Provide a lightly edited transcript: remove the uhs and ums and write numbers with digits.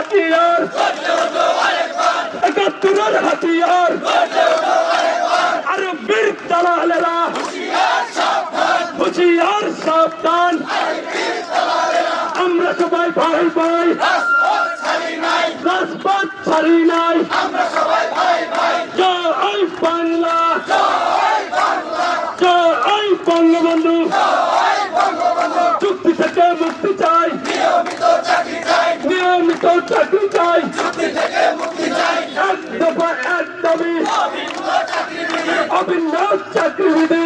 হাতিয়ার, ৭১-এর হাতিয়ার, আরে বীর দালালেরা হুঁশিয়ার সাবধান, আমরা সবাই ভাই ভাই, রাজপথ ছাড়ি নাই, জয় বাংলা, জয় বঙ্গবন্ধু, চুক্তি থেকে মুক্তি চাই, নিয়মিত চাকরি চাই, এক দফা এক দাবি, অভিন্ন চাকরিবিধি,